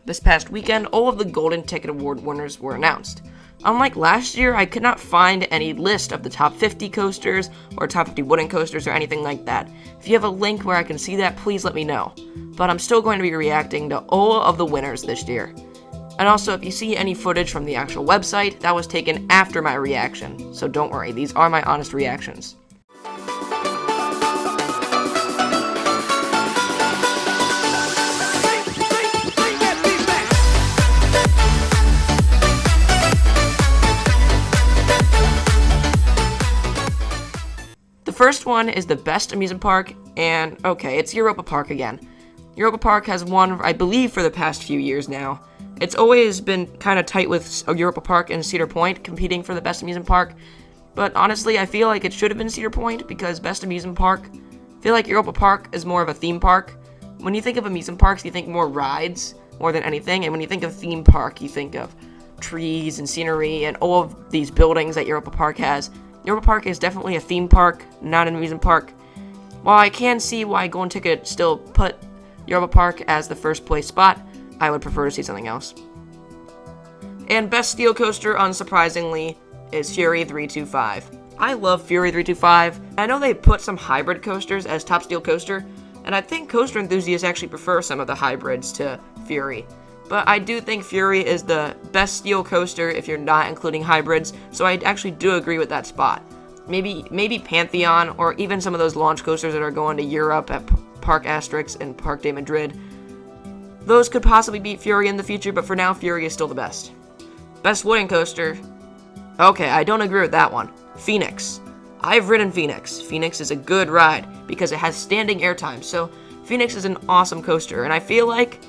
This past weekend, all of the Golden Ticket Award winners were announced. Unlike last year, I could not find any list of the top 50 coasters or top 50 wooden coasters or anything like that. If you have a link where I can see that, please let me know. But I'm still going to be reacting to all of the winners this year. And also, if you see any footage from the actual website, that was taken after my reaction. So don't worry, these are my honest reactions. The first one is the best amusement park, and okay, it's Europa Park again. Europa Park has won, I believe, for the past few years now. It's always been kind of tight with Europa Park and Cedar Point competing for the best amusement park, but honestly, I feel like it should have been Cedar Point because best amusement park, I feel like Europa Park is more of a theme park. When you think of amusement parks, you think more rides more than anything, and when you think of theme park, you think of trees and scenery and all of these buildings that Europa Park has. Europa Park is definitely a theme park, not an amusement park. While I can see why Golden Ticket still put Europa Park as the first place spot, I would prefer to see something else. And best steel coaster, unsurprisingly, is Fury 325. I love Fury 325. I know they put some hybrid coasters as top steel coaster, and I think coaster enthusiasts actually prefer some of the hybrids to Fury. But I do think Fury is the best steel coaster if you're not including hybrids, so I actually do agree with that spot. Maybe Pantheon, or even some of those launch coasters that are going to Europe at Parc Asterix and Parc de Madrid. Those could possibly beat Fury in the future, but for now, Fury is still the best. Best wooden coaster. Okay, I don't agree with that one. Phoenix. I've ridden Phoenix. Phoenix is a good ride because it has standing airtime, so Phoenix is an awesome coaster, and I feel like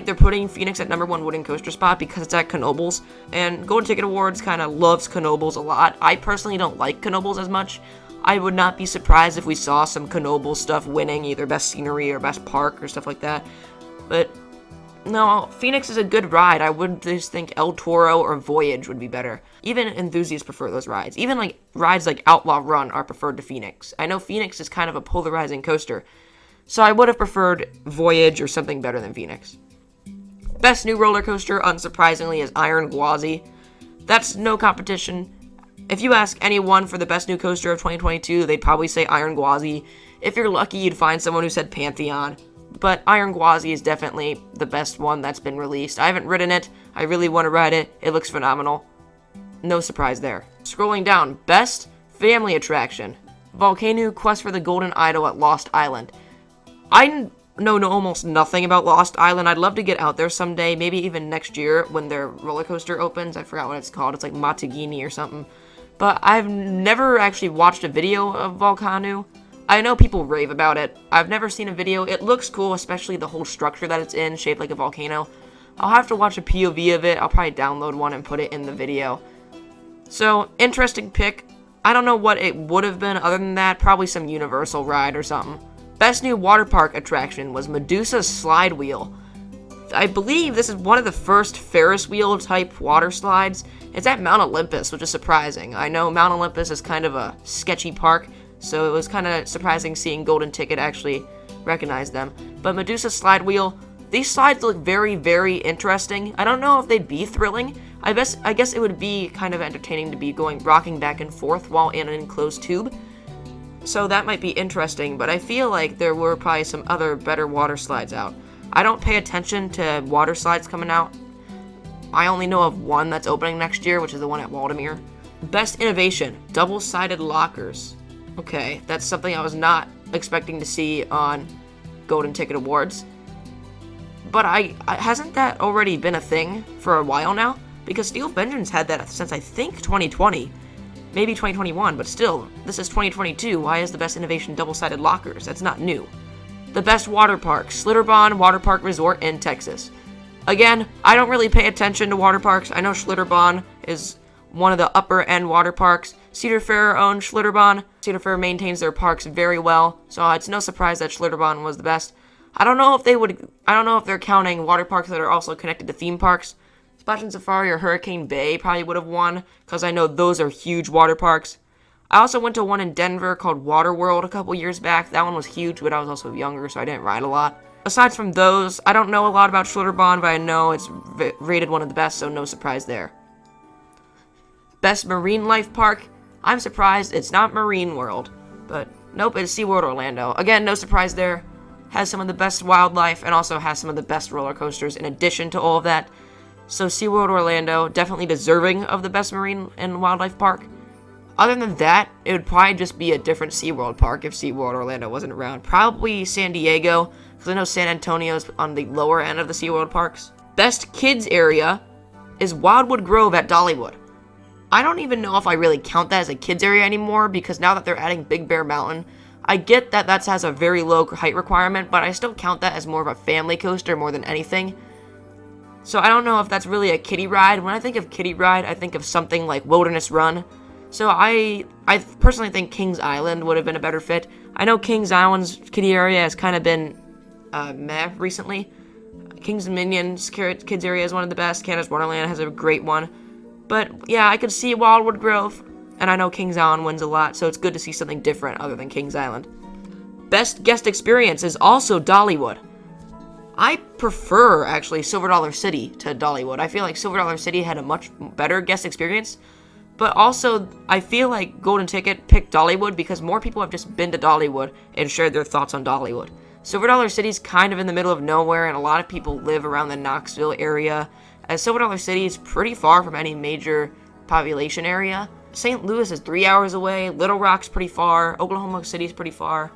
they're putting Phoenix at #1 wooden coaster spot because it's at Knoebels, and Golden Ticket Awards kind of loves Knoebels a lot. I personally don't like Knoebels as much. I would not be surprised if we saw some Knoebels stuff winning either best scenery or best park or stuff like that. But no, Phoenix is a good ride. I would just think El Toro or Voyage would be better. Even enthusiasts prefer those rides. Even like rides like Outlaw Run are preferred to Phoenix. I know Phoenix is kind of a polarizing coaster, so I would have preferred Voyage or something better than Phoenix. Best new roller coaster, unsurprisingly, is Iron Gwazi. That's no competition. If you ask anyone for the best new coaster of 2022, they'd probably say Iron Gwazi. If you're lucky, you'd find someone who said Pantheon. But Iron Gwazi is definitely the best one that's been released. I haven't ridden it. I really want to ride it. It looks phenomenal. No surprise there. Scrolling down, best family attraction. Volcano Quest for the Golden Idol at Lost Island. I know almost nothing about Lost Island. I'd love to get out there someday, maybe even next year when their roller coaster opens. I forgot what it's called. It's like Matagini or something. But I've never actually watched a video of Volcano. I know people rave about it. I've never seen a video. It looks cool, especially the whole structure that it's in, shaped like a volcano. I'll have to watch a POV of it. I'll probably download one and put it in the video. So, interesting pick. I don't know what it would have been other than that. Probably some Universal ride or something. Best new water park attraction was Medusas Slide Wheel. I believe this is one of the first Ferris wheel type water slides. It's at Mount Olympus, which is surprising. I know Mount Olympus is kind of a sketchy park, so it was kind of surprising seeing Golden Ticket actually recognize them. But Medusa Slide Wheel, these slides look very, very interesting. I don't know if they'd be thrilling. I guess it would be kind of entertaining to be rocking back and forth while in an enclosed tube. So that might be interesting, but I feel like there were probably some other better water slides out. I don't pay attention to water slides coming out. I only know of one that's opening next year, which is the one at Waldemere. Best innovation, double-sided lockers. Okay, that's something I was not expecting to see on Golden Ticket Awards. But hasn't that already been a thing for a while now? Because Steel Vengeance had that since I think 2020. Maybe 2021, but still, this is 2022. Why is the best innovation double-sided lockers? That's not new. The best water park, Schlitterbahn Water Park Resort in Texas. Again, I don't really pay attention to water parks. I know Schlitterbahn is one of the upper-end water parks. Cedar Fair owns Schlitterbahn. Cedar Fair maintains their parks very well, so it's no surprise that Schlitterbahn was the best. I don't know if they're counting water parks that are also connected to theme parks. Splash and Safari or Hurricane Bay probably would have won, because I know those are huge water parks. I also went to one in Denver called Water World a couple years back. That one was huge, but I was also younger, so I didn't ride a lot. Aside from those, I don't know a lot about Schlitterbahn, but I know it's rated one of the best, so no surprise there. Best Marine Life Park, I'm surprised it's not Marine World, but nope, it's SeaWorld Orlando. Again, no surprise there. Has some of the best wildlife and also has some of the best roller coasters in addition to all of that. So SeaWorld Orlando, definitely deserving of the best marine and wildlife park. Other than that, it would probably just be a different SeaWorld park if SeaWorld Orlando wasn't around. Probably San Diego, because I know San Antonio's on the lower end of the SeaWorld parks. Best kids area is Wildwood Grove at Dollywood. I don't even know if I really count that as a kids area anymore, because now that they're adding Big Bear Mountain, I get that that has a very low height requirement, but I still count that as more of a family coaster more than anything. So I don't know if that's really a kiddie ride. When I think of kiddie ride, I think of something like Wilderness Run. So I personally think Kings Island would have been a better fit. I know Kings Island's kiddie area has kind of been meh recently. Kings Minions kids area is one of the best. Canada's Wonderland has a great one. But yeah, I could see Wildwood Grove, and I know Kings Island wins a lot, so it's good to see something different other than Kings Island. Best guest experience is also Dollywood. I prefer, actually, Silver Dollar City to Dollywood. I feel like Silver Dollar City had a much better guest experience, but also, I feel like Golden Ticket picked Dollywood because more people have just been to Dollywood and shared their thoughts on Dollywood. Silver Dollar City's kind of in the middle of nowhere, and a lot of people live around the Knoxville area, as Silver Dollar City is pretty far from any major population area. St. Louis is 3 hours away, Little Rock's pretty far, Oklahoma City's pretty far.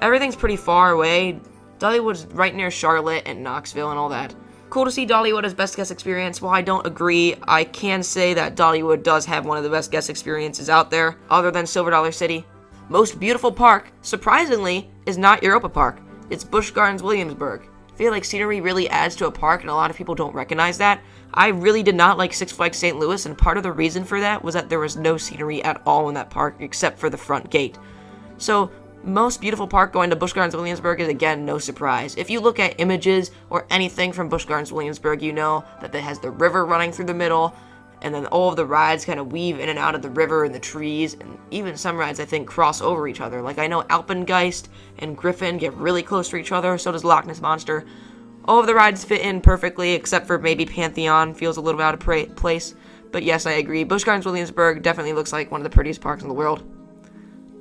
Everything's pretty far away. Dollywood's right near Charlotte and Knoxville and all that. Cool to see Dollywood as best guest experience. While I don't agree, I can say that Dollywood does have one of the best guest experiences out there, other than Silver Dollar City. Most beautiful park, surprisingly, is not Europa Park. It's Busch Gardens Williamsburg. I feel like scenery really adds to a park, and a lot of people don't recognize that. I really did not like Six Flags St. Louis, and part of the reason for that was that there was no scenery at all in that park except for the front gate. So, most beautiful park going to Busch Gardens Williamsburg is, again, no surprise. If you look at images or anything from Busch Gardens Williamsburg, you know that it has the river running through the middle, and then all of the rides kind of weave in and out of the river and the trees, and even some rides, I think, cross over each other. Like, I know Alpengeist and Griffin get really close to each other, so does Loch Ness Monster. All of the rides fit in perfectly, except for maybe Pantheon feels a little bit out of place. But yes, I agree. Busch Gardens Williamsburg definitely looks like one of the prettiest parks in the world.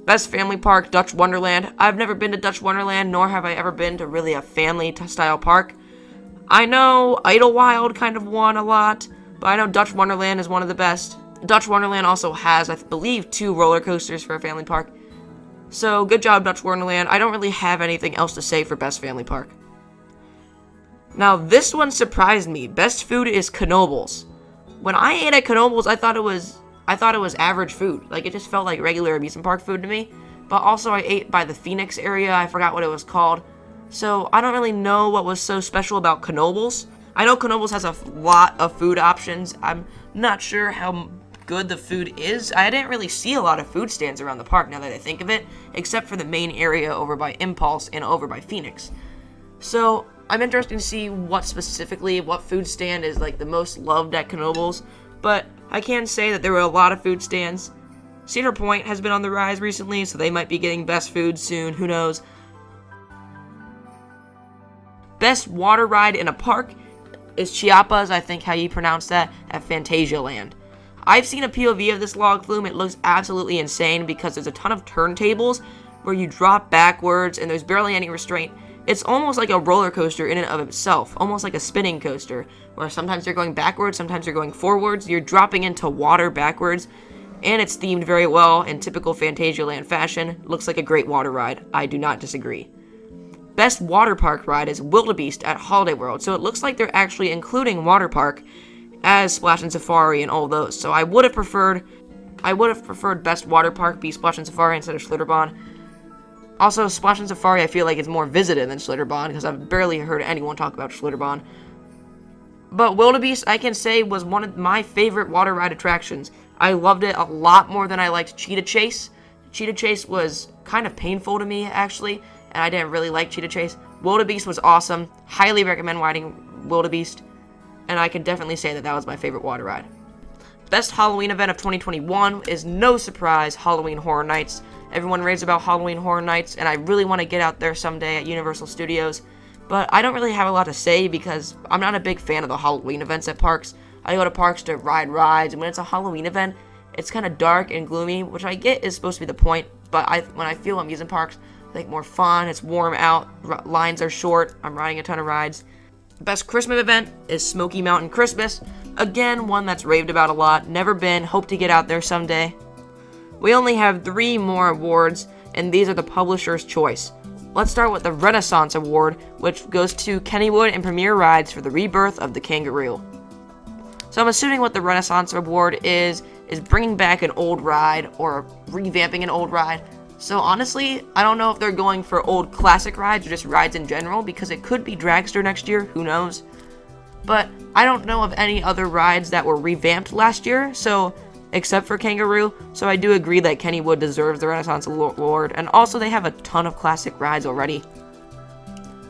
Best family park, Dutch Wonderland. I've never been to Dutch Wonderland, nor have I ever been to really a family-style park. I know Idlewild kind of won a lot, but I know Dutch Wonderland is one of the best. Dutch Wonderland also has, I believe, 2 roller coasters for a family park. So, good job, Dutch Wonderland. I don't really have anything else to say for best family park. Now, this one surprised me. Best food is Knoebels. When I ate at Knoebels, I thought it was average food. Like, it just felt like regular amusement park food to me. But also, I ate by the Phoenix area. I forgot what it was called. So, I don't really know what was so special about Knoebels. I know Knoebels has a lot of food options. I'm not sure how good the food is. I didn't really see a lot of food stands around the park now that I think of it, except for the main area over by Impulse and over by Phoenix. So, I'm interested to see what food stand is like the most loved at Knoebels, but I can say that there were a lot of food stands. Cedar Point has been on the rise recently, so they might be getting best food soon, who knows. Best water ride in a park is Chiapas, I think how you pronounce that, at Phantasialand. I've seen a POV of this log flume. It looks absolutely insane because there's a ton of turntables where you drop backwards and there's barely any restraint. It's almost like a roller coaster in and of itself, almost like a spinning coaster, where sometimes you're going backwards, sometimes you're going forwards, you're dropping into water backwards, and it's themed very well in typical Phantasialand fashion. Looks like a great water ride. I do not disagree. Best water park ride is Wildebeest at Holiday World, so it looks like they're actually including water park as Splash and Safari and all those. So I would have preferred best water park be Splash and Safari instead of Schlitterbahn. Also, Splash and Safari I feel like is more visited than Schlitterbahn because I've barely heard anyone talk about Schlitterbahn. But Wildebeest, I can say, was one of my favorite water ride attractions. I loved it a lot more than I liked Cheetah Chase. Cheetah Chase was kind of painful to me, actually, and I didn't really like Cheetah Chase. Wildebeest was awesome. Highly recommend riding Wildebeest, and I can definitely say that that was my favorite water ride. Best Halloween event of 2021 is, no surprise, Halloween Horror Nights. Everyone raves about Halloween Horror Nights, and I really want to get out there someday at Universal Studios. but I don't really have a lot to say because I'm not a big fan of the Halloween events at parks. I go to parks to ride rides, and when it's a Halloween event, it's kind of dark and gloomy, which I get is supposed to be the point, but when I feel amusement parks, I think more fun, it's warm out, lines are short, I'm riding a ton of rides. The best Christmas event is Smoky Mountain Christmas. Again, one that's raved about a lot, never been, hope to get out there someday. We only have 3 more awards, and these are the publisher's choice. Let's start with the Renaissance Award, which goes to Kennywood and Premier Rides for the rebirth of the Kangaroo. So I'm assuming what the Renaissance Award is bringing back an old ride or revamping an old ride. So honestly, I don't know if they're going for old classic rides or just rides in general, because it could be Dragster next year, who knows. But I don't know of any other rides that were revamped last year, so except for Kangaroo, so I do agree that Kennywood deserves the Renaissance Award, and also they have a ton of classic rides already.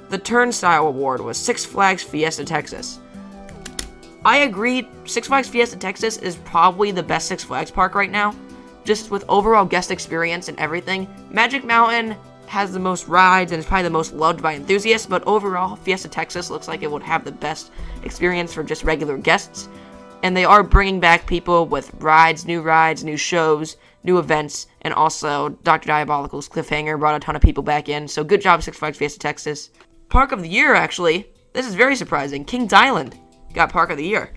The Turnstile Award was Six Flags Fiesta Texas. I agree, Six Flags Fiesta Texas is probably the best Six Flags park right now, just with overall guest experience and everything. Magic Mountain has the most rides and is probably the most loved by enthusiasts, but overall, Fiesta Texas looks like it would have the best experience for just regular guests. And they are bringing back people with rides, new shows, new events, and also Dr. Diabolical's Cliffhanger brought a ton of people back in, so good job, Six Flags Fiesta Texas. Park of the Year, actually, this is very surprising, Kings Island got Park of the Year.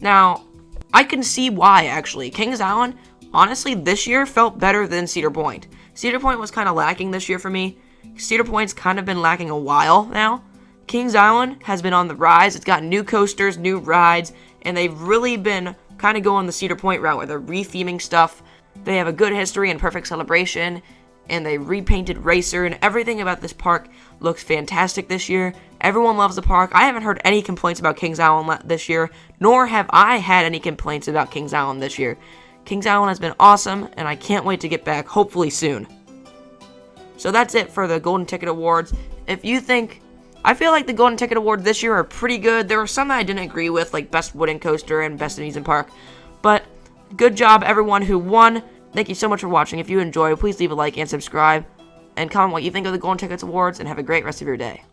Now, I can see why, actually. Kings Island, honestly, this year felt better than Cedar Point. Cedar Point was kind of lacking this year for me. Cedar Point's kind of been lacking a while now. Kings Island has been on the rise. It's got new coasters, new rides, and they've really been kind of going the Cedar Point route where they're re-theming stuff. They have a good history and perfect celebration, and they repainted Racer, and everything about this park looks fantastic this year. Everyone loves the park. I haven't heard any complaints about Kings Island this year, nor have I had any complaints about Kings Island this year. Kings Island has been awesome, and I can't wait to get back, hopefully soon. So that's it for the Golden Ticket Awards. I feel like the Golden Ticket Awards this year are pretty good. There were some that I didn't agree with, like Best Wooden Coaster and Best Amusement Park. But good job, everyone who won. Thank you so much for watching. If you enjoyed, please leave a like and subscribe. And comment what you think of the Golden Tickets Awards, and have a great rest of your day.